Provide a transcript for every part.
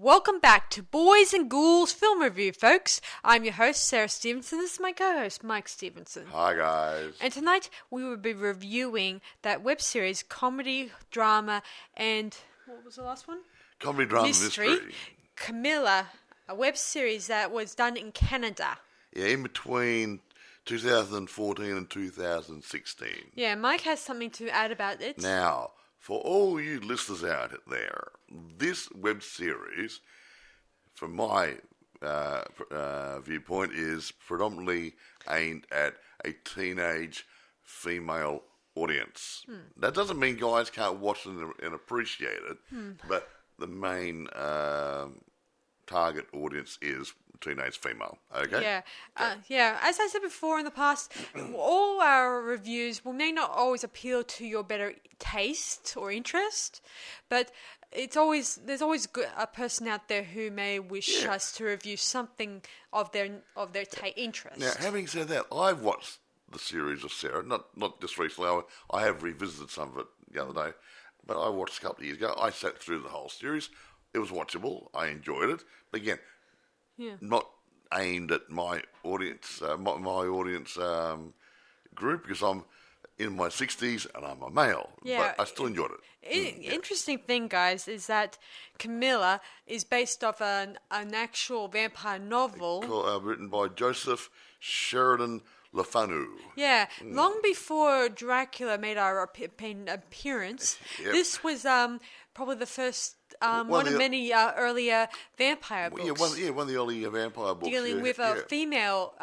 Welcome back to Boys and Ghouls Film Review, folks. I'm your host, Sarah Stephenson. This is my co-host, Mike Stephenson. Hi, guys. And tonight, we will be reviewing that web series, comedy, drama, and... what was the last one? Comedy, drama, mystery. Carmilla, a web series that was done in Canada. Yeah, in between 2014 and 2016. Yeah, Mike has something to add about it. Now, for all you listeners out there, this web series, from my viewpoint, is predominantly aimed at a teenage female audience. That doesn't mean guys can't watch it and appreciate it, but the main target audience is teenage female. Okay? Yeah. Yeah. As I said before in the past, all our reviews may not always appeal to your better taste or interest, but there's always a person out there who may wish us to review something of their interest. Now, having said that, I've watched the series of Sarah, not just recently. I have revisited some of it the other day, but I watched a couple of years ago. I sat through the whole series. It was watchable. I enjoyed it. But again, not aimed at my audience, my audience group, because I'm in my 60s and I'm a male. Yeah. But I still enjoyed it. Interesting thing, guys, is that Carmilla is based off an actual vampire novel Written by Joseph Sheridan Le Fanu. Yeah, long before Dracula made our appearance, this was probably the first one of many earlier vampire books. One of the early vampire books. Dealing with a female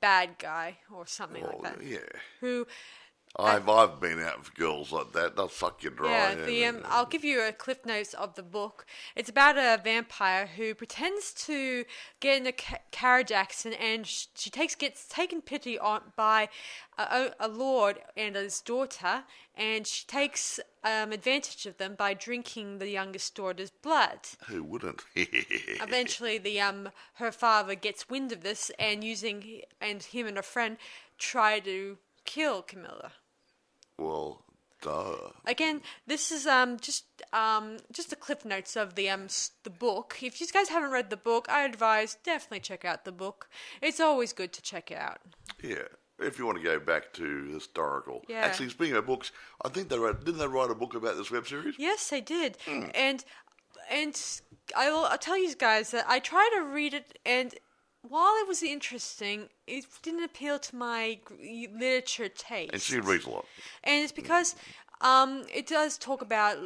bad guy or something like that. Yeah. Who... I've been out with girls like that. They'll suck you dry. Yeah, I'll give you a cliff notes of the book. It's about a vampire who pretends to get in a carriage accident, and she gets taken pity on by a lord and his daughter, and she takes advantage of them by drinking the youngest daughter's blood. Who wouldn't? Eventually, her father gets wind of this, and him and a friend try to kill Carmilla. Well, duh. Again, this is just the cliff notes of the book. If you guys haven't read the book, I advise definitely check out the book. It's always good to check it out. Yeah, if you want to go back to historical. Yeah. Actually, speaking of books, I think didn't they write a book about this web series? Yes, they did. And I'll tell you guys that I tried to read it, and while it was interesting, it didn't appeal to my literature taste. And she reads a lot. And it's because it does talk about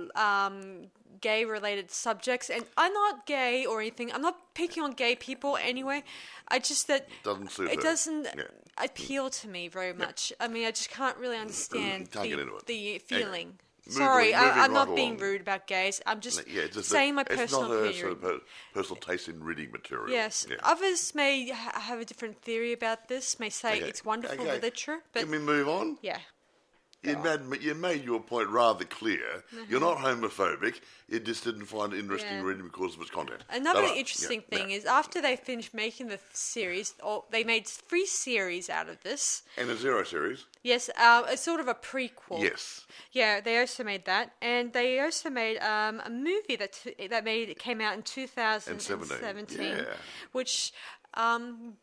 gay-related subjects, and I'm not gay or anything. I'm not picking on gay people anyway. It doesn't appeal to me very much. I mean, I just can't really understand the feeling. Anyway. Sorry, I'm not right being along. rude about gays. I'm just saying my personal opinion. It's not her personal taste in reading material. Yes. Yeah. Others may have a different theory about this, may say it's wonderful literature. But can we move on? Yeah. You made your point rather clear. You're not homophobic. You just didn't find it interesting reading because of its content. Another interesting thing is after they finished making the series, they made 3 series out of this. And a 0 series. Yes, it's sort of a prequel. Yes. Yeah, they also made that, and they also made a movie that came out in 2017, which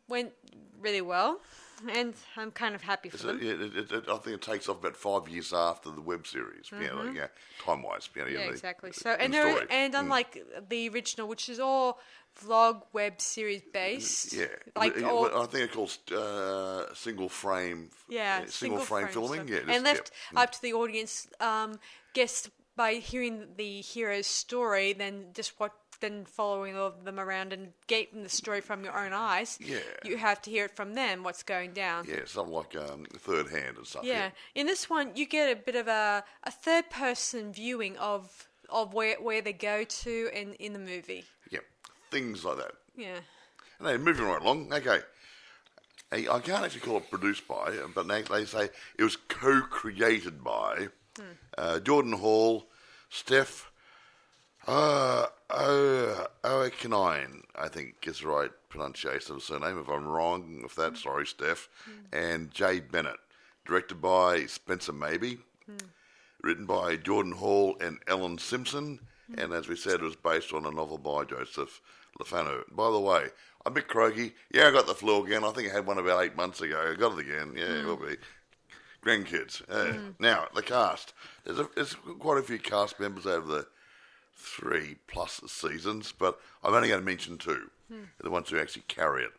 went really well. And I'm kind of happy for them. I think it takes off about 5 years after the web series, time-wise. Exactly. So, and unlike the original, which is all vlog web series based. Yeah. I think it's called single frame. Single frame filming. Yeah. And left up to the audience guess by hearing the hero's story, then following them around and getting the story from your own eyes. Yeah. You have to hear it from them, what's going down. Yeah, something like third hand and stuff. Yeah. In this one, you get a bit of a third person viewing of where they go to in the movie. Yeah, things like that. Yeah. And moving right along. Okay. I can't actually call it produced by, but they say it was co-created by Jordan Hall, Steph Ouaknine, I think is the right pronunciation of the surname. If I'm wrong with that, sorry, Steph. And Jay Bennett. Directed by Spencer Maybe. Written by Jordan Hall and Ellen Simpson. And as we said, it was based on a novel by Joseph Le Fanu. By the way, I'm a bit croaky. Yeah, I got the flu again. I think I had one about 8 months ago. I got it again. Yeah, it will be. Grandkids. Now, the cast. There's quite a few cast members over the 3+ seasons, but I'm only going to mention 2. The ones who actually carry it.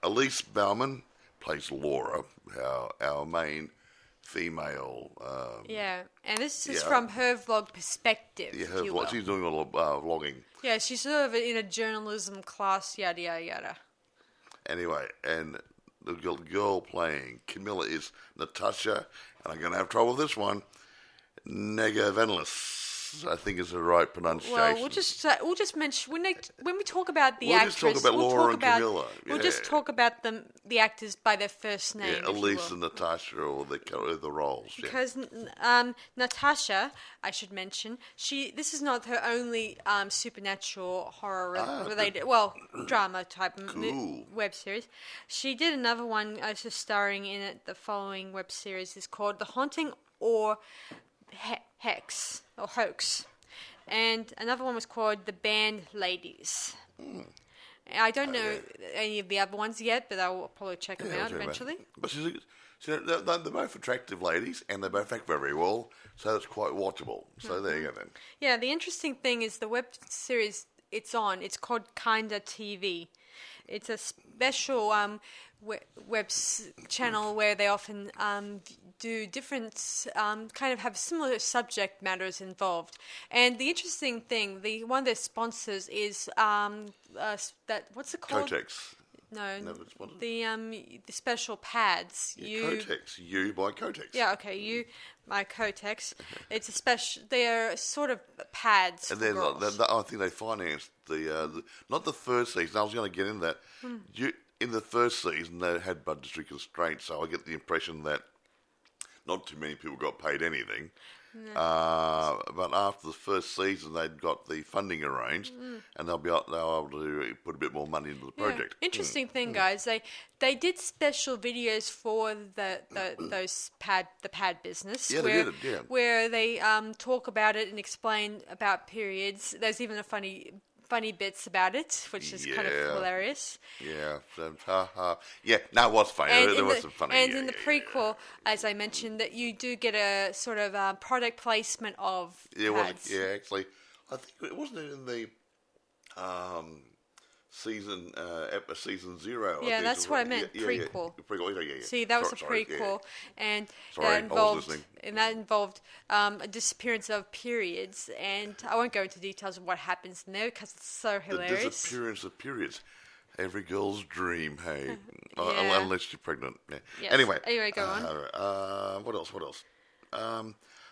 Elise Bauman plays Laura, our main female. And this is from her vlog perspective. Yeah, her vlog. She's doing a lot of vlogging. Yeah, she's sort of in a journalism class, yada, yada, yada. Anyway, and the girl playing Carmilla is Natasha, and I'm going to have trouble with this one, Negovanlis. I think is the right pronunciation. Well, we'll just mention when we talk about the actress. We'll just talk about Laura and Carmilla. We'll just talk about the actors by their first name. Yeah, Elise and Natasha, or the roles. Because Natasha, I should mention, this is not her only supernatural horror related, drama type web series. She did another one, just starring in it. The following web series is called The Haunting or Hex or Hoax, and another one was called The Band Ladies. I don't know any of the other ones yet, but I'll probably check them out eventually. But they're both attractive ladies, and they both act very well, so it's quite watchable. So there you go then. Yeah, the interesting thing is the web series it's called Kinda TV. It's a special web channel where they often do different, kind of have similar subject matters involved. And the interesting thing, one of their sponsors is what's it called? Kotex. No, the special pads. Kotex. You by Kotex. Yeah, okay. You by Kotex. It's a special. They're sort of pads. And then I think they financed not the first season. I was going to get into that. In the first season, they had budgetary constraints, so I get the impression that not too many people got paid anything. No. But after the first season, they'd got the funding arranged, and they were able to put a bit more money into the project. Interesting thing, guys. They did special videos for the pad business. Yeah, they did it. Yeah. Where they talk about it and explain about periods. There's even a funny bits about it, which is kind of hilarious. Yeah. Yeah, no, it was funny. There was some funny. And in the prequel, as I mentioned, that you do get a sort of product placement of pads. Actually, I think it wasn't in the season 0. Yeah, that's what I meant. Prequel. Prequel. Yeah. See, that was a prequel, and that involved a disappearance of periods, and I won't go into details of what happens in there because it's so hilarious. The disappearance of periods. Every girl's dream, hey. Unless you're pregnant. Yeah. Yes. Anyway, go on. What else?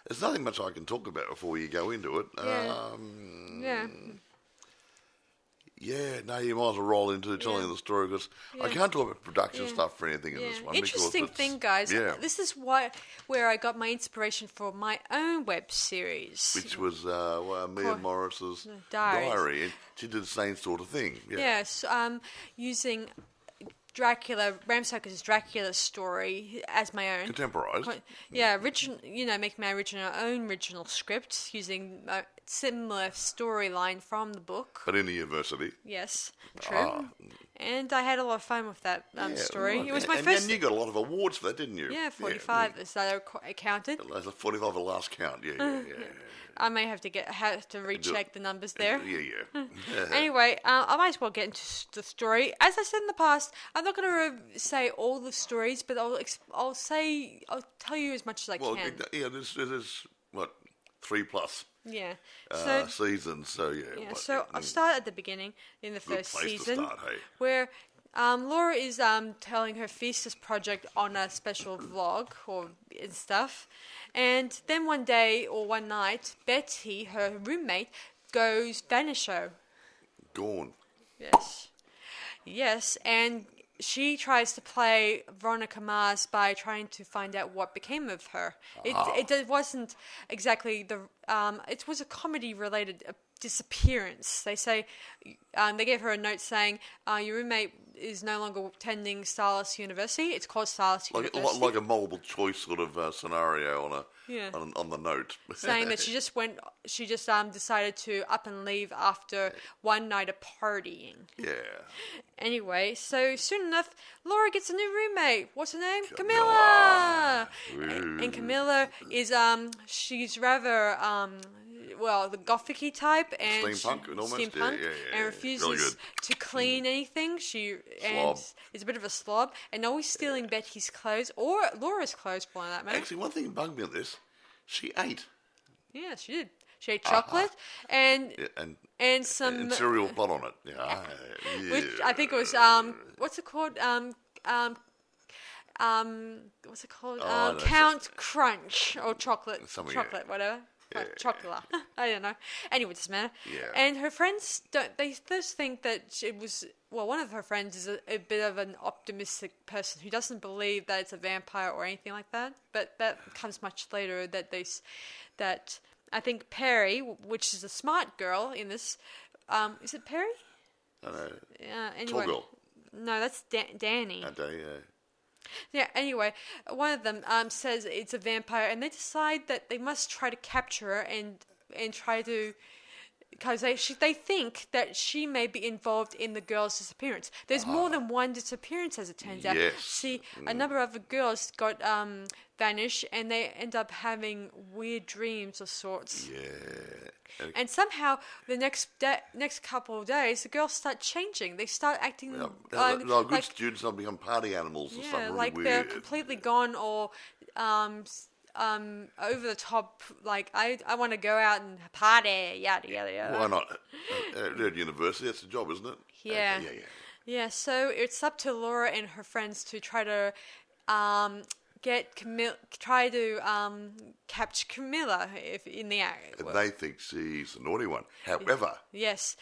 There's nothing much I can talk about before you go into it. Yeah, no, you might as well roll into telling the story because I can't talk about production stuff for anything in this one. Interesting thing, guys. This is where I got my inspiration for my own web series, which was Mia Morris's diary, and she did the same sort of thing. Yes, using Bram Stoker's Dracula story as my own. Contemporised. Making my own original script using a similar storyline from the book. But in the university. Yes, true. And I had a lot of fun with that story. Right. It was my first. And you got a lot of awards for that, didn't you? Yeah, 45 as I counted. That's a 45 the last count. Yeah. I may have to recheck the numbers there. Yeah. Anyway, I might as well get into the story. As I said in the past, I'm not going to say all the stories, but I'll tell you as much as I can. Yeah, there's what 3+. Yeah. Seasons. So So I'll start at the beginning in the first season, to start, hey? where Laura is telling her thesis project on a special vlog and stuff. And then one day or one night, Betty, her roommate, goes vanisho. Gone. Yes, and she tries to play Veronica Mars by trying to find out what became of her. It wasn't exactly it was a comedy related disappearance. They say they gave her a note saying your roommate is no longer attending Starless University. It's called Starless University. Like a multiple choice sort of scenario on the note, saying that she just decided to up and leave after one night of partying. Yeah. Anyway, so soon enough, Laura gets a new roommate. What's her name? Camilla. And Camilla is she's rather the gothic-y type and steampunk, and refuses really to clean anything. She is a bit of a slob and always stealing Betty's clothes or Laura's clothes, for that matter. Actually, one thing bugged me on this: she ate. Yeah, she did. She ate chocolate and some and cereal put on it. Yeah, which I think it was what's it called? What's it called? Count Crunch or chocolate, whatever. Chocolate. I don't know. Anyway, it doesn't matter. Yeah. And her friends they first think that it was, one of her friends is a bit of an optimistic person who doesn't believe that it's a vampire or anything like that. But that comes much later that I think Perry, which is a smart girl in this, is it Perry? I don't know. Yeah, anyway. Tall girl. No, that's Danny. Danny, Yeah, anyway, one of them says it's a vampire, and they decide that they must try to capture her and try to... Because they think that she may be involved in the girl's disappearance. There's more than one disappearance, as it turns out. Yes. See, a number of the girls got vanished, and they end up having weird dreams of sorts. Yeah. And somehow, the next couple of days, the girls start changing. They start acting good students have become party animals and stuff. Really like weird. They're completely gone or over the top. Like I want to go out and party, yada yada yada. Why not? At university, that's the job, isn't it? Yeah. Okay, Yeah. So it's up to Laura and her friends to try to capture Camilla in the act. And they think she's the naughty one. However, yes.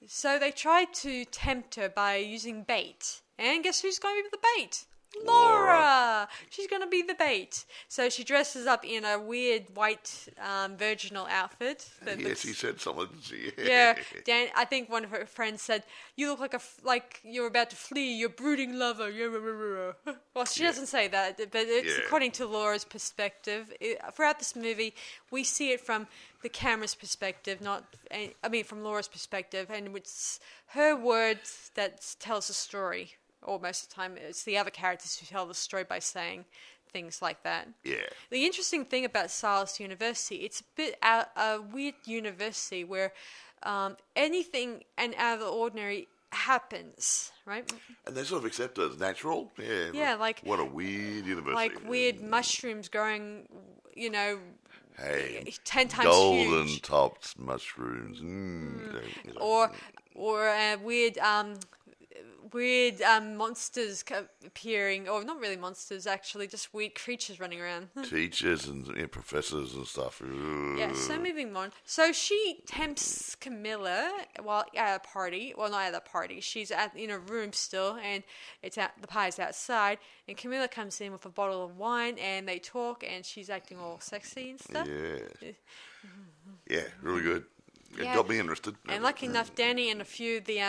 So they tried to tempt her by using bait. And guess who's going to be the bait? Laura! She's going to be the bait. So she dresses up in a weird white virginal outfit. She said something, didn't she? Yeah. I think one of her friends said, "You look like you're about to flee your brooding lover." Well, she doesn't say that, but it's according to Laura's perspective. Throughout this movie, we see it from the camera's perspective, from Laura's perspective, and it's her words that tells the story. Or most of the time, it's the other characters who tell the story by saying things like that. Yeah. The interesting thing about Starless University, it's a bit a weird university where anything and out of the ordinary happens, right? And they sort of accept it as natural. Yeah. Yeah, like what a weird university. Like weird mushrooms growing, 10 times golden huge. topped mushrooms. Or weird monsters appearing, or not really monsters, actually, just weird creatures running around. Teachers and professors and stuff. Ooh. Yeah, so moving on. So she tempts Camilla while at a party. Well, not at a party. She's in a room still, and the pie's outside. And Camilla comes in with a bottle of wine, and they talk, and she's acting all sexy and stuff. Yeah. Yeah, really good. It got me interested. And lucky enough, Danny and a few of the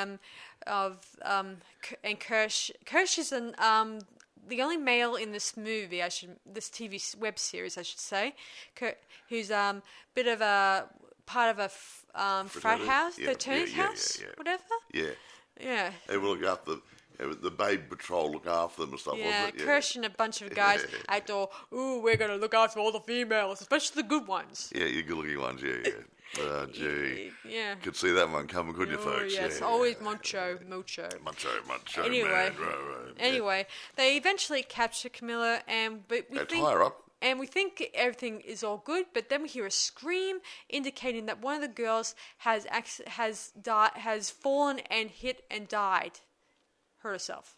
and Kirsch is the only male in this movie. This TV web series, I should say, who's bit of a part of a frat house, fraternity house, whatever. Yeah. Yeah. They will look after the Babe Patrol, look after them and stuff. Yeah, wasn't it? Kirsch and a bunch of guys outdoor. Ooh, we're gonna look after all the females, especially the good ones. Yeah, you good-looking ones. Yeah. Oh, gee. Yeah. Could see that one coming, couldn't you, folks? Yes, always Moncho. Anyway, Anyway, they eventually capture Camilla, but we think... tie her up. And we think everything is all good, but then we hear a scream indicating that one of the girls has fallen and hit and died. Hurt herself.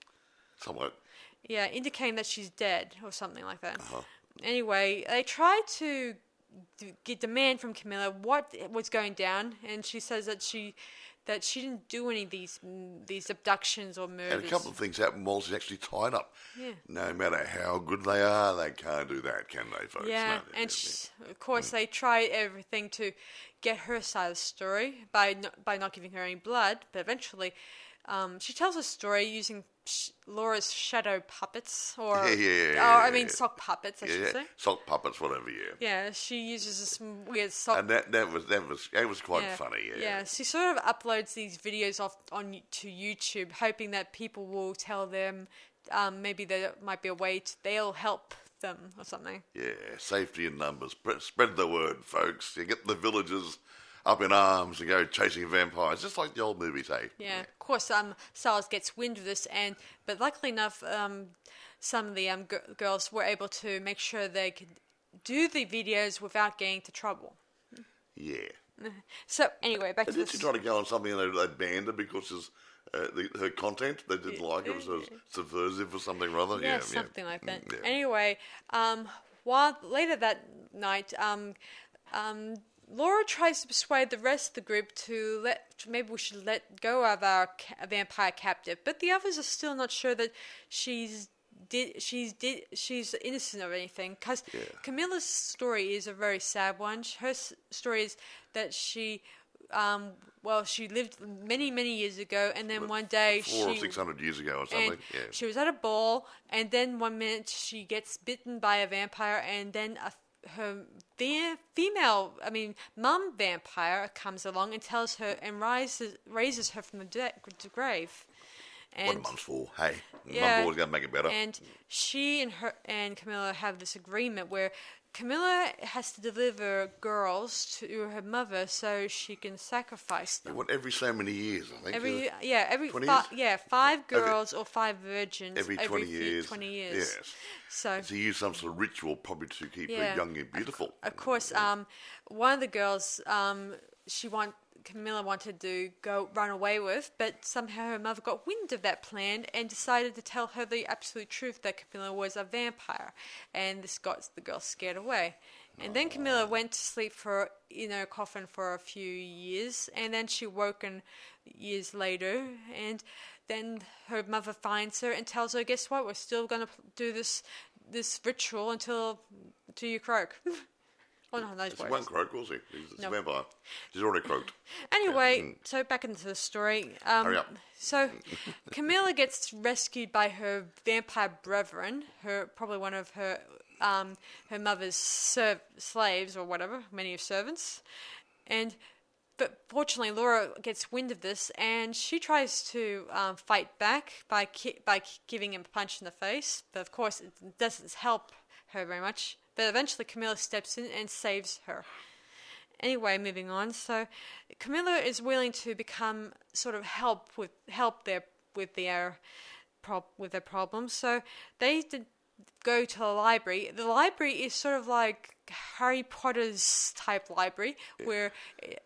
Somewhat. Yeah, indicating that she's dead or something like that. Uh-huh. Anyway, they try to demand from Camilla what was going down, and she says that that she didn't do any of these abductions or murders. And a couple of things happen while she's actually tied up. Yeah. No matter how good they are, they can't do that, can they, folks? Yeah, No, and of course they try everything to get her side of the story by not giving her any blood, but eventually she tells her story using Laura's shadow puppets, or sock puppets, I should say. Sock puppets, whatever. Yeah. Yeah, she uses some weird sock. And that was quite funny. Yeah. Yeah, she sort of uploads these videos to YouTube, hoping that people will tell them. Maybe there might be a way they'll help them or something. Yeah, safety in numbers. Spread the word, folks. You get the villagers up in arms and go chasing vampires, just like the old movies, hey? Yeah, of course, Stiles gets wind of this, but luckily enough, some of the girls were able to make sure they could do the videos without getting into trouble. Yeah. So, anyway, back to this. Did she try to go on something and they banned her because her content, they didn't like it, was subversive or something rather? Yeah, something like that. Yeah. Anyway, while later that night, Laura tries to persuade the rest of the group to maybe we should let go of our vampire captive, but the others are still not sure that she's innocent of anything, because Carmilla's story is a very sad one. Her story is that she lived many years ago, and then one day 400 or 600 years ago or something. Yeah. She was at a ball, and then one minute she gets bitten by a vampire, and then her mum vampire comes along and tells her and raises her from the grave. And, what a mum's for, hey? Yeah, Mum's always going to make it better. And she and Carmilla have this agreement where Carmilla has to deliver girls to her mother so she can sacrifice them. Every so many years, I think. Every 5 girls or 5 virgins every 20 years. 20 years. Yes. So you use some sort of ritual probably to keep her young and beautiful. Of course, one of the girls Camilla wanted to go run away with, but somehow her mother got wind of that plan and decided to tell her the absolute truth that Camilla was a vampire, and this got the girl scared away. And then Camilla went to sleep in her coffin for a few years, and then she woken years later, and then her mother finds her and tells her, "Guess what? We're still going to do this ritual until you croak." Oh, no, those words. He won't croak, will he? He's a vampire. He's already croaked. Anyway, so back into the story. Hurry up. So Carmilla gets rescued by her vampire brethren, probably one of her mother's slaves or whatever, many of servants. But fortunately, Laura gets wind of this, and she tries to fight back by giving him a punch in the face. But of course, it doesn't help her very much. But eventually Camilla steps in and saves her. Anyway, moving on. So Camilla is willing to become sort of help with their problems. So they go to the library. The library is sort of like Harry Potter's type library, where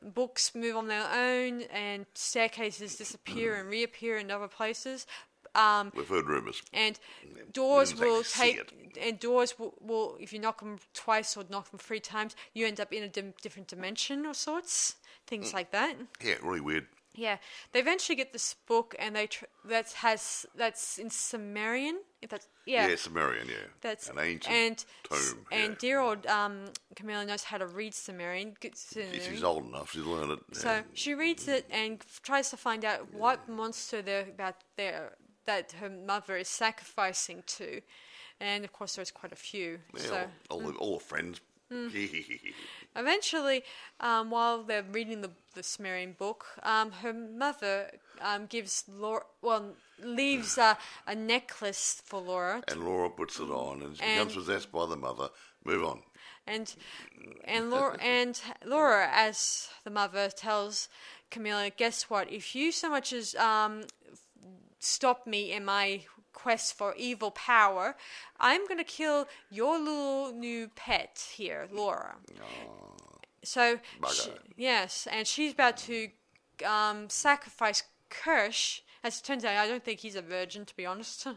books move on their own and staircases disappear and reappear in other places. We've heard rumours. And doors will if you knock them twice or knock them 3 times, you end up in a different dimension of sorts. Things like that. Yeah, really weird. Yeah, they eventually get this book, and that's in Sumerian. Sumerian. Yeah, that's an ancient tome. And dear old Camilla knows how to read Sumerian. She's old enough; she's learned it. So she reads it and tries to find out what monster that her mother is sacrificing to, and of course there's quite a few. Yeah, so all the friends. Eventually, while they're reading the Sumerian book, her mother leaves a necklace for Laura. And Laura puts it on, and she becomes possessed by the mother. Move on. And Laura, as the mother, tells Camilla, "Guess what? If you so much as stop me in my quest for evil power, I'm going to kill your little new pet here, Laura." So, and she's about to sacrifice Kirsch. As it turns out, I don't think he's a virgin, to be honest.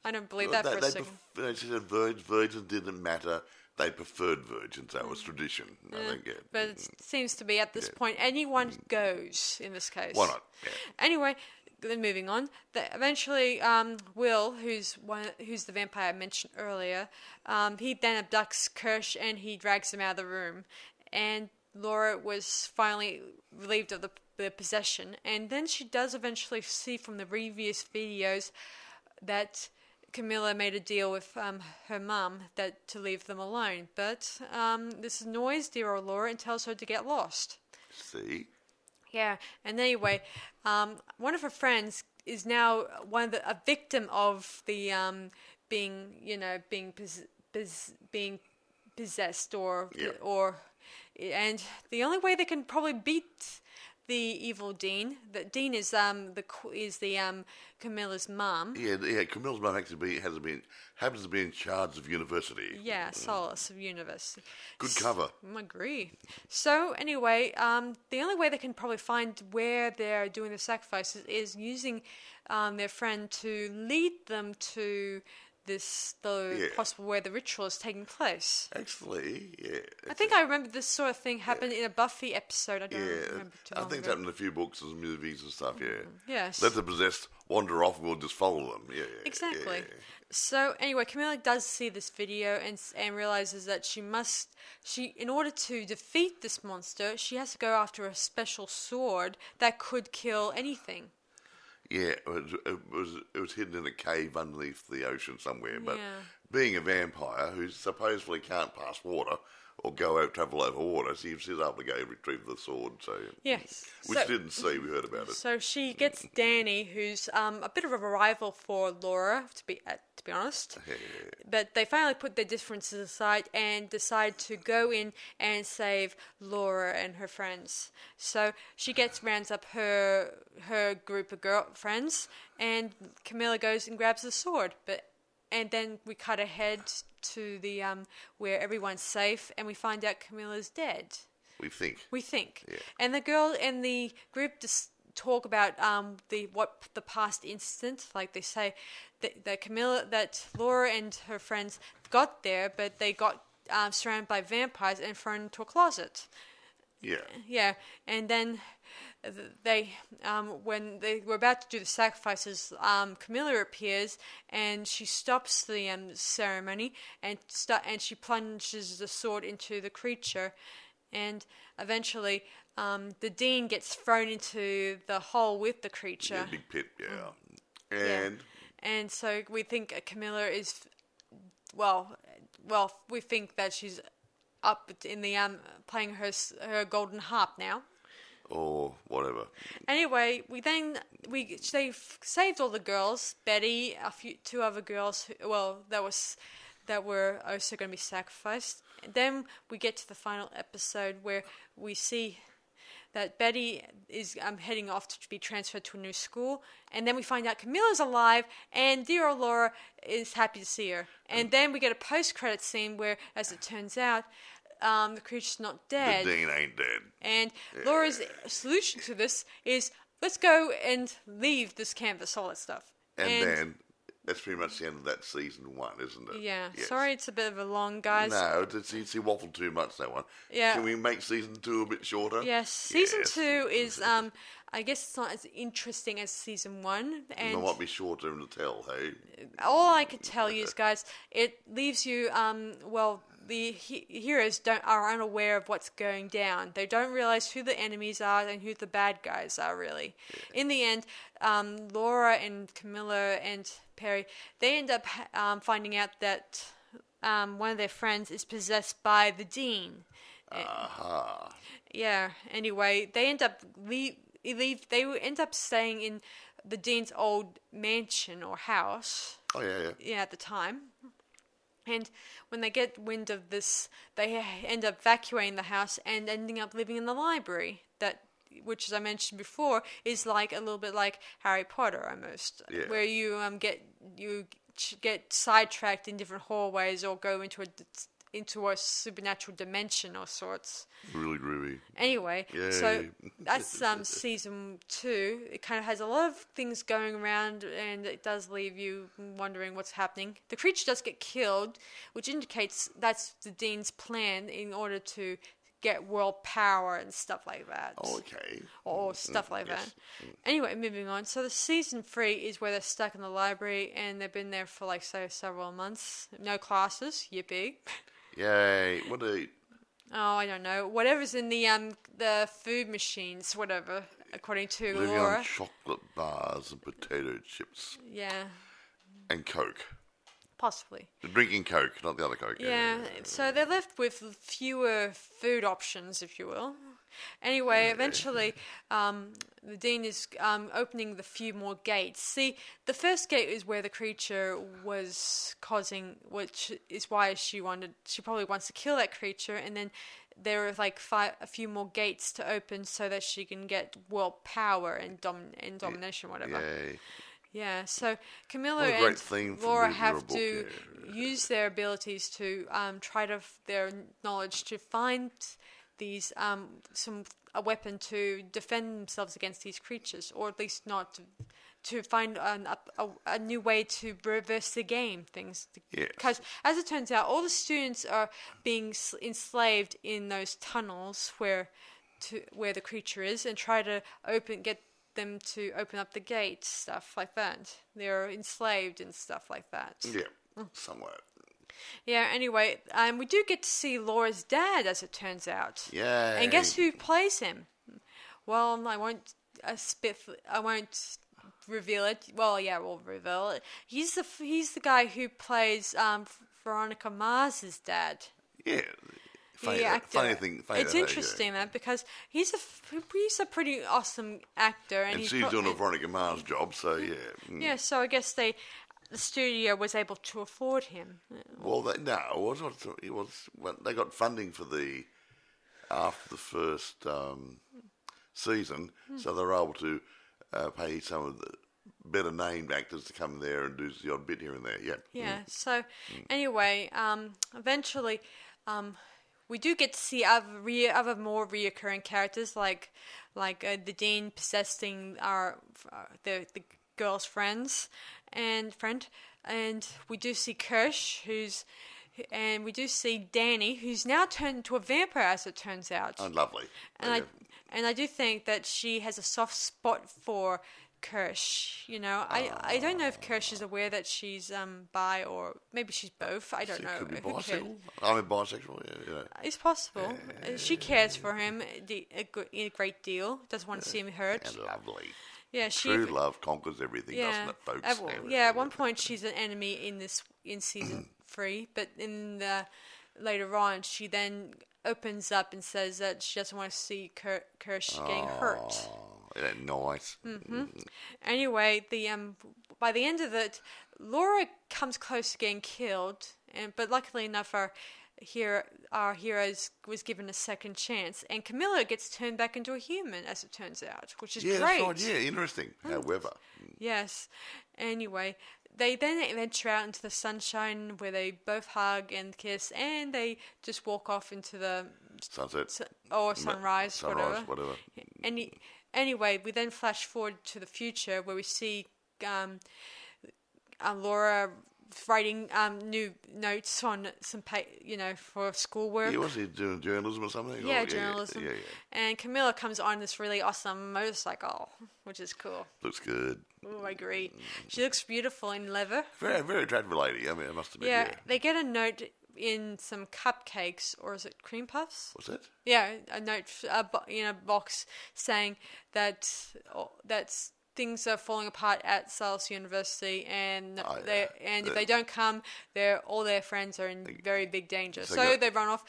I don't believe that for a second. She said virgins didn't matter they preferred virgins. That was tradition. I think, yeah. But it seems to be at this point anyone goes in this case. Why not? Yeah. Anyway, then moving on. Eventually, Will, who's the vampire I mentioned earlier, he then abducts Kirsch and he drags him out of the room. And Laura was finally relieved of the possession. And then she does eventually see from the previous videos that Carmilla made a deal with her mum to leave them alone. But this annoys dear old Laura and tells her to get lost. See? Yeah, and anyway, one of her friends is now a victim of the being possessed and the only way they can probably beat the evil Dean. That Dean is Carmilla's mum. Yeah. Camilla's mum happens to be in charge of university. Yeah, Solace of university. Good cover. I agree. So anyway, the only way they can probably find where they're doing the sacrifices is using their friend to lead them to possible where the ritual is taking place. Actually, yeah. I think I remember this sort of thing happened in a Buffy episode. I don't remember too long I think it's happened in a few books and movies and stuff, yeah. Yes. Let the possessed wander off and we'll just follow them. Yeah. Exactly. Yeah. So anyway, Carmilla does see this video and realizes that in order to defeat this monster, she has to go after a special sword that could kill anything. Yeah, it was hidden in a cave underneath the ocean somewhere. But being a vampire who supposedly can't pass water or travel over water, she's able to go retrieve the sword. So yes, which didn't see. We heard about it. So she gets Danny, who's a bit of a rival for Laura, to be honest. But they finally put their differences aside and decide to go in and save Laura and her friends. So she rounds up her group of girlfriends, and Carmilla goes and grabs the sword. And then we cut ahead to the where everyone's safe, and we find out Camilla's dead. We think. Yeah. And the girl and the group just talk about the past incident. Like they say that Laura and her friends got there, but they got surrounded by vampires and thrown into a closet. Yeah. Yeah, and then when they were about to do the sacrifices, Carmilla appears and she stops the ceremony and she plunges the sword into the creature, and eventually the Dean gets thrown into the hole with the creature. Yeah, big pit, yeah. And so we think Carmilla is we think that she's up in the playing her golden harp now. Or whatever. Anyway, they saved all the girls. Betty, two other girls that were also going to be sacrificed. And then we get to the final episode where we see that Betty is heading off to be transferred to a new school, and then we find out Camilla's alive, and dear old Laura is happy to see her. And then we get a post-credit scene where, as it turns out, the creature's not dead. The Dean ain't dead. And Laura's solution to this is, let's go and leave this campus, all that stuff. And then, that's pretty much the end of that season 1, isn't it? Yeah. Yes. Sorry, it's a bit of a long, guys. No, she waffled too much, that one. Yeah. Can we make season 2 a bit shorter? Yes. Season 2 is, I guess it's not as interesting as season 1. And it might be shorter to tell, hey? All I could tell you is, guys, it leaves you, the heroes are unaware of what's going down. They don't realize who the enemies are and who the bad guys are, really. Yeah. In the end, Laura and Carmilla and Perry, they end up finding out that one of their friends is possessed by the Dean. Aha. Yeah. Anyway, they end up They end up staying in the Dean's old mansion or house. Oh yeah. Yeah, at the time. And when they get wind of this, they end up evacuating the house and ending up living in the library. Which, as I mentioned before, is like a little bit like Harry Potter almost, where you get sidetracked in different hallways or go into into a supernatural dimension or sorts. Really groovy. Anyway, Yay. so that's season 2. It kind of has a lot of things going around, and it does leave you wondering what's happening. The creature does get killed, which indicates that's the Dean's plan in order to get world power and stuff like that. Oh, okay. Or stuff like yes. that. Anyway, moving on. So the season 3 is where they're stuck in the library, and they've been there for several months. No classes. Yippee. Yay. What do they eat? Oh, I don't know. Whatever's in the food machines, whatever, according to Living Laura. on chocolate bars and potato chips. Yeah, And Coke. possibly. Drinking Coke, not the other Coke. Yeah, so they're left with fewer food options, if you will. Anyway, eventually, the Dean is opening the few more gates. See, the first gate is where the creature was causing, which is why she probably wants to kill that creature, and then there are a few more gates to open so that she can get world power and domination, whatever. Yay. Yeah, so Carmilla What a great and theme for Laura movie or have a book, to use their abilities to their knowledge to find these a weapon to defend themselves against these creatures, or at least not to find a new way to reverse the game. Yes. Because as it turns out, all the students are being enslaved in those tunnels where the creature is, and try to get them to open up the gate, stuff like that. They're enslaved and stuff like that. Yeah, somewhat. Yeah, anyway, we do get to see Laura's dad, as it turns out. Yay. And guess who plays him? Well, I won't reveal it. Well, yeah, we'll reveal it. He's the guy who plays Veronica Mars's dad. Yeah. Funny, funny thing. It's interesting that because he's a pretty awesome actor, and she's doing a Veronica Mars job, so yeah. Yeah, so I guess the studio was able to afford him. Well, they got funding for after the first season, so they were able to pay some of the better named actors to come there and do the odd bit here and there. Yeah. Yeah. So anyway, eventually. We do get to see other more reoccurring characters, like the Dean possessing the girl's friend, and we do see Kirsch, and we do see Danny, who's now turned into a vampire, as it turns out. Oh, lovely. And I do think that she has a soft spot for Kirsch. I don't know if Kirsch is aware that she's bi, or maybe she's both. I don't know. Could be bisexual. I'm bisexual. Yeah. It's possible. She cares for him a great deal. Doesn't want to see him hurt. And lovely. Yeah, true love conquers everything, doesn't it, folks? At one point she's an enemy in season 3, but later on she then opens up and says that she doesn't want to see Kirsch getting hurt. Yeah, nice. Mm-hmm. Anyway, by the end of it, Laura comes close to getting killed, but luckily enough, our hero was given a second chance, and Carmilla gets turned back into a human, as it turns out, which is great. That's right. Yeah, interesting. However, yes. Anyway, they then venture out into the sunshine, where they both hug and kiss, and they just walk off into the sunset or sunrise, whatever. Anyway, we then flash forward to the future, where we see Laura writing new notes on some for schoolwork. Yeah, was he doing journalism or something? Yeah, journalism. Yeah. And Carmilla comes on this really awesome motorcycle, which is cool. Looks good. Oh, I agree. She looks beautiful in leather. Very, very attractive lady. I mean, I must admit. Yeah, they get a note in some cupcakes, or is it cream puffs? What's that? Yeah, a note in a box saying that things are falling apart at Salus University, and if they don't come, all their friends are in very big danger. So they run off,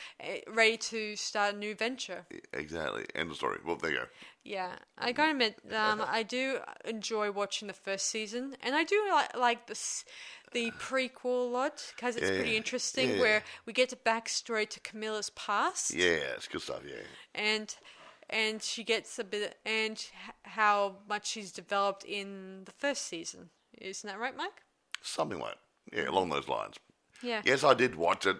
ready to start a new venture. Exactly. End of story. Well, there you go. Yeah, I gotta admit, I do enjoy watching the first season, and I do like the prequel a lot, because it's pretty interesting, where we get the backstory to Camilla's past. Yeah, it's good stuff. Yeah, and she gets a bit, and how much she's developed in the first season. Isn't that right, Mike? Something like along those lines. Yeah. Yes, I did watch it.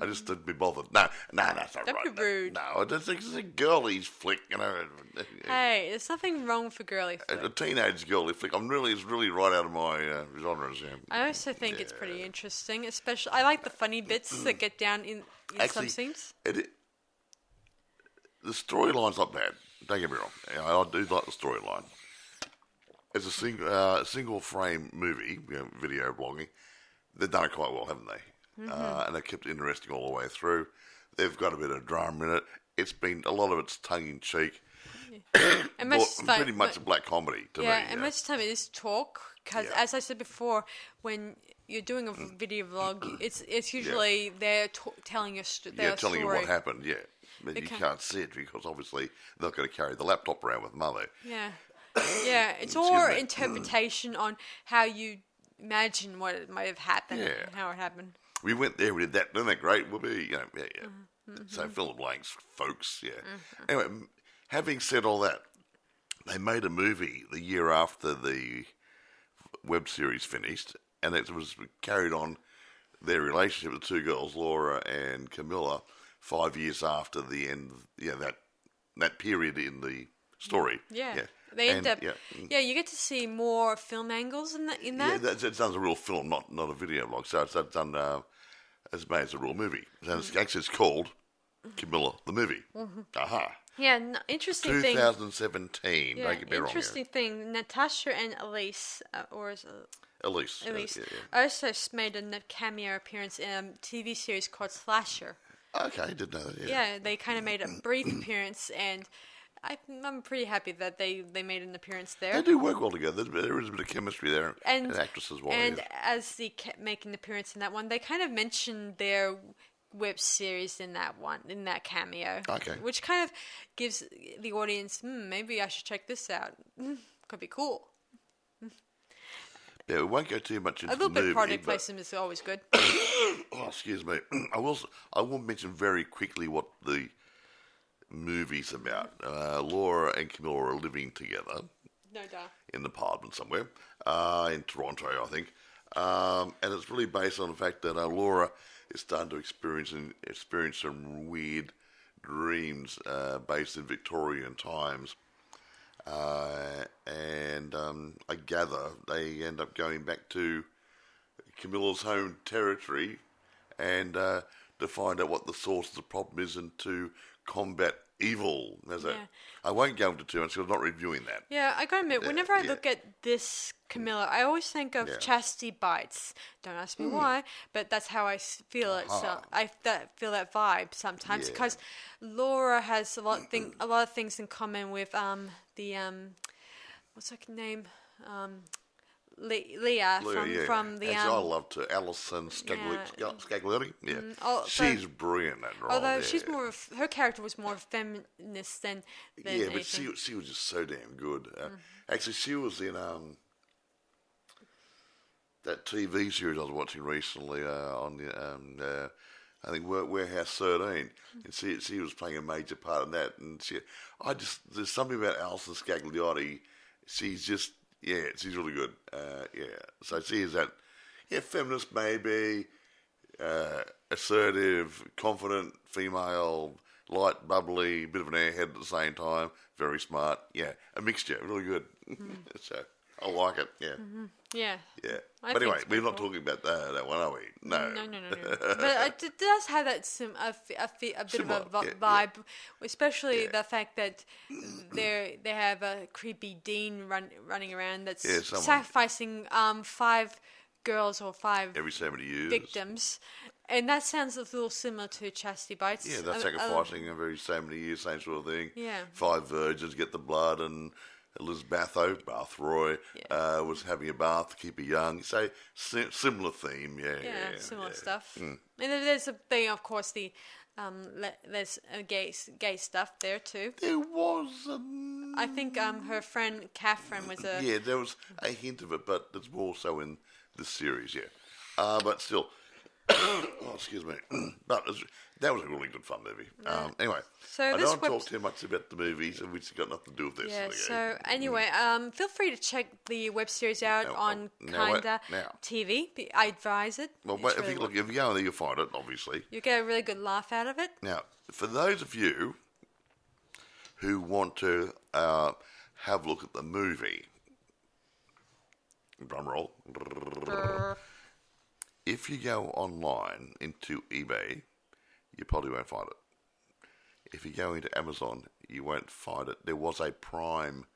I just didn't be bothered. No, that's not Don't right. be rude. No, it's a girly flick, you know. Hey, there's nothing wrong for girly flick. A teenage girly flick. It's really right out of my genres. Yeah. I also think it's pretty interesting, especially I like the funny bits that get down in Actually, some scenes. The storyline's not bad. Don't get me wrong. I do like the storyline. As a single frame movie, video blogging, they've done it quite well, haven't they? And they've kept it interesting all the way through. They've got a bit of drama in it. It's been a lot of it's tongue in cheek. And pretty much a black comedy to me. Yeah, and most of the time it is talk because, as I said before, when you're doing a video vlog, it's usually they're telling you their telling story. you what happened. Yeah, but you can't see it because obviously they're not going to carry the laptop around with mother. Yeah, yeah, it's all interpretation on how you imagine what it might have happened and how it happened. We went there, we did that, isn't that great? We'll be, So fill the blanks, folks. Yeah. Anyway, having said all that, they made a movie the year after the web series finished, and it was carried on their relationship with the two girls, Laura and Carmilla, 5 years after the end. That period in the story. Yeah. They end up. Yeah, you get to see more film angles in that. Yeah, it's done as a real film, not a video blog. So it's done as made as a real movie. And it's called Carmilla the movie. Aha. Yeah, interesting 2017. thing. 2017. Don't get me wrong. Interesting thing. Natasha and Elise, Elise. also made a cameo appearance in a TV series called Slasher. Okay, I didn't know that. Yeah, they kind of made a brief appearance, and I'm pretty happy that they made an appearance there. They do work well together. There is a bit of chemistry there, and actresses well. And as they kept making an appearance in that one, they kind of mentioned their web series in that cameo. Okay. Which kind of gives the audience, maybe I should check this out. Could be cool. Yeah, we won't go too much into a little the bit movie, of product placement is always good. Oh, excuse me. I will mention very quickly what the movie's about. Laura and Camilla are living together. No doubt. In an apartment somewhere in Toronto, I think. And it's really based on the fact that Laura is starting to experience some weird dreams based in Victorian times. And I gather they end up going back to Camilla's home territory and to find out what the source of the problem is and to combat evil. I won't go into too much because I'm not reviewing that. Yeah, I gotta admit, whenever I look at this Carmilla, I always think of Chastity Bites. Don't ask me why, but that's how I feel it. So I feel that vibe sometimes because Laura has a lot of things in common with what's her name? Leah from the. I loved her, Alison Scaglietti. Yeah, she's brilliant in that role. Although she's her character was more feminist than anything. But she was just so damn good. Actually, she was in that TV series I was watching recently on the I think Warehouse 13, and she was playing a major part in that. And there's something about Alison Scaglietti. She's just. Yeah, she's really good. So she is that, feminist maybe, assertive, confident, female, light, bubbly, bit of an airhead at the same time, very smart. Yeah, a mixture, really good. So I like it. Yeah. Yeah. Yeah. But anyway, we're not talking about that one, are we? No. No. But it does have that a bit of a vibe, especially the fact that they have a creepy dean running around that's sacrificing 5 girls or 5 every 70 years victims. And that sounds a little similar to Chastity Bites. Yeah, they're sacrificing every so many years, same sort of thing. Yeah. 5 virgins get the blood, and Bath Roy was having a bath to keep her young. So similar theme, similar stuff. And then there's a thing, of course, there's gay stuff there too. There was. I think her friend Catherine was a. Yeah, there was a hint of it, but there's more so in this series. Yeah, but still, Oh, excuse me. But that was a really good fun movie. Anyway, So I this don't talk too much about the movies, which has got nothing to do with this. Yeah, Okay? so anyway, feel free to check the web series out on wait, Kinda now. TV. I advise it. Well, It's if really you go in there, you'll find it, obviously. you get a really good laugh out of it. Now, for those of you who want to have a look at the movie, drum roll, if you go online into eBay, you probably won't find it. If you go into Amazon, you won't find it. There was a Prime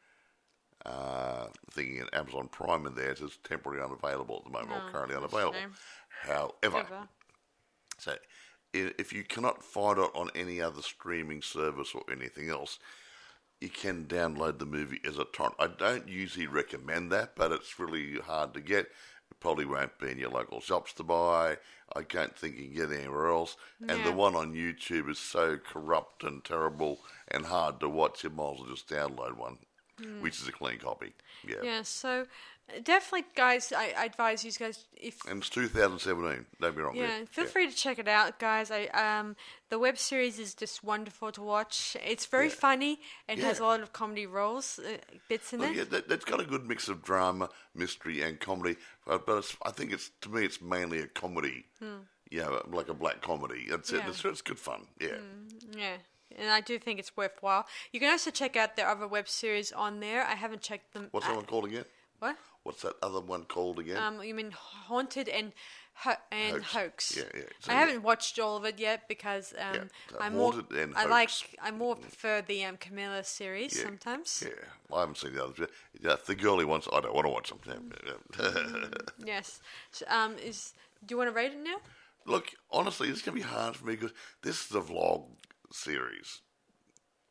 thing in Amazon Prime in there. It is temporarily unavailable at the moment, or currently unavailable. However, so if you cannot find it on any other streaming service or anything else, you can download the movie as a torrent. I don't usually recommend that, but it's really hard to get. It probably won't be in your local shops to buy. I can't think you can get it anywhere else. And the one on YouTube is so corrupt and terrible and hard to watch, you might as well just download one, which is a clean copy. Yeah, so definitely, guys, I advise you guys and it's 2017. Don't be wrong. Feel free to check it out, guys. The web series is just wonderful to watch. It's very funny. It has a lot of comedy bits in it. Yeah, that's got a good mix of drama, mystery, and comedy. But I think to me, it's mainly a comedy. Like a black comedy. It's good fun. Yeah. And I do think it's worthwhile. You can also check out their other web series on there. I haven't checked them. What's that one called again? What? What's that other one called again? You mean Haunted and Hoax? Yeah. So, I haven't watched all of it yet because I'm Haunted more. and Hoax. Hoax. I more prefer the Carmilla series sometimes. Yeah, I haven't seen the others. Yeah, the girly ones, I don't want to watch them. Yes. So, do you want to rate it now? Look, honestly, it's going to be hard for me because this is a vlog series.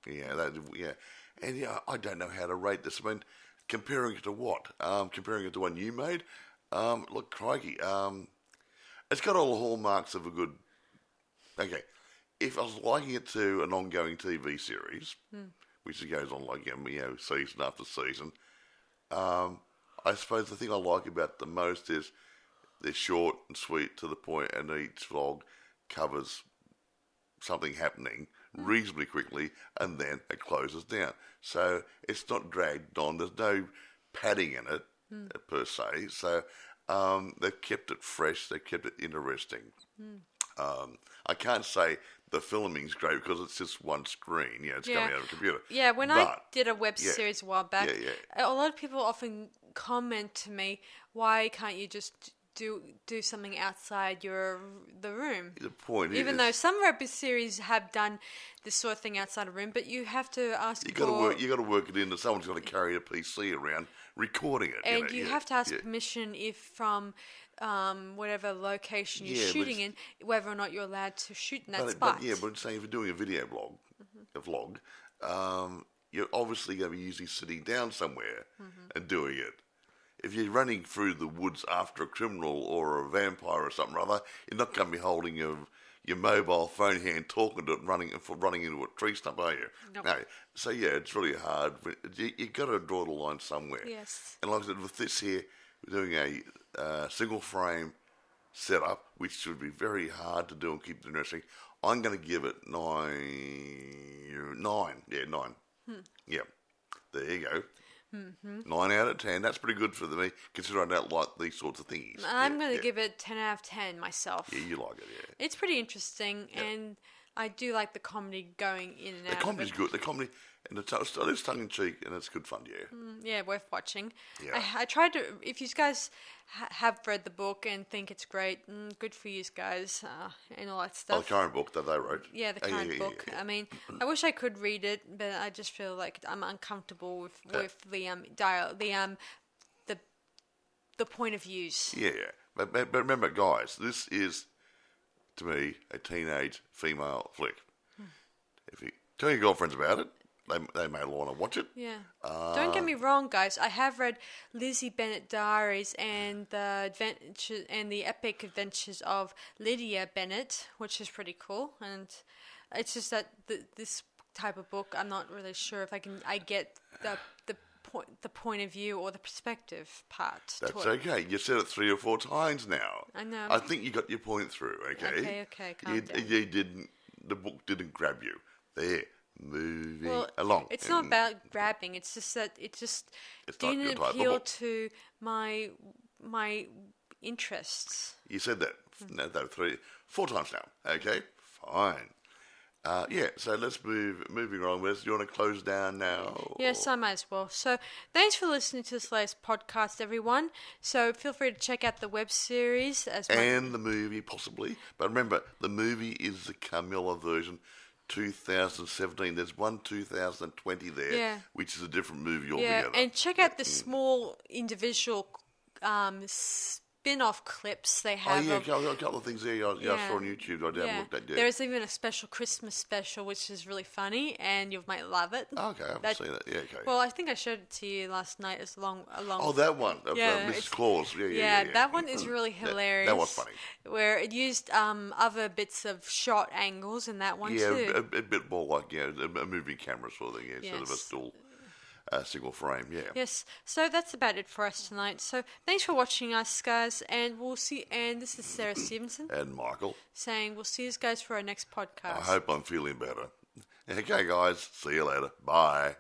And I don't know how to rate this. I mean, comparing it to what? Comparing it to one you made? Look, crikey. It's got all the hallmarks of a good... Okay, if I was liking it to an ongoing TV series, which goes on like, season after season, I suppose the thing I like about it the most is they're short and sweet to the point, and each vlog covers something happening reasonably quickly, and then it closes down. So it's not dragged on. There's no padding in it per se. So they've kept it fresh. They've kept it interesting. I can't say the filming's great because it's just one screen. It's coming out of a computer. Yeah, when I did a web series a while back, a lot of people often comment to me, "Why can't you just do something outside the room?" The point Even though some web series have done this sort of thing outside a room, but you have to ask you got to work it in that someone's got to carry a PC around recording it, and you have to ask permission if from whatever location you're shooting in, whether or not you're allowed to shoot in that spot. But saying if you're doing a video vlog, you're obviously going to be usually sitting down somewhere and doing it. If you're running through the woods after a criminal or a vampire or something or other, you're not going to be holding your mobile phone hand talking to it, running into a tree stump, are you? Nope. No. So it's really hard. You got to draw the line somewhere. Yes. And like I said, with this here, we're doing a single frame setup, which should be very hard to do and keep it interesting. I'm going to give it 9. Yeah, 9. Yeah. There you go. 9 out of 10. That's pretty good for me, considering I don't like these sorts of things. I'm going to give it 10 out of 10 myself. Yeah, you like it, yeah. It's pretty interesting, and I do like the comedy going in and out. The comedy's good. The comedy, and it's tongue-in-cheek, and it's good fun, yeah. Worth watching. Yeah. I tried to, if you guys have read the book and think it's great, good for you guys, and all that stuff. Oh, the current book that they wrote. Yeah, the current book. Yeah. I mean, I wish I could read it, but I just feel like I'm uncomfortable with the point of views. Yeah. But remember, guys, this is, to me, a teenage female flick. If you tell your girlfriends about it, they may want to watch it. Yeah. Don't get me wrong, guys. I have read Lizzie Bennet Diaries and the epic adventures of Lydia Bennet, which is pretty cool. And it's just that this type of book, I'm not really sure if I get the the point of view or the perspective part. That's to it. okay. You said it 3 or 4 times now. I know. I think you got your point through. Okay. Okay. Calm down. You didn't. The book didn't grab you. There, moving along. It's not about grabbing. It's just that it just It's not didn't your type of appeal book. to my interests. You said that 3, 4 times now. Okay, fine. So let's moving on. Wes, do you want to close down now? Yes, I might as well. So, thanks for listening to this latest podcast, everyone. So, feel free to check out the web series as well. And the movie, possibly. But remember, the movie is the Carmilla version, 2017. There's one 2020 there, which is a different movie altogether. Yeah, and check out the small individual spin-off clips they have. A couple of things there I saw on YouTube. I downloaded that. Yeah. There's even a special Christmas special, which is really funny, and you might love it. Okay, I haven't seen that. Yeah, okay. Well, I think I showed it to you last night along. Oh, that one. Mrs. Claus. Yeah. That one is really hilarious. That was funny. Where it used other bits of shot angles in that one too. Yeah, a bit more like a moving camera sort of thing. Yeah, instead of a still single frame. Yeah. Yes. So that's about it for us tonight. So thanks for watching us, guys, and we'll see. And this is Sarah Stephenson And Michael saying we'll see you guys for our next podcast. I hope I'm feeling better. Okay, guys. See you later. Bye.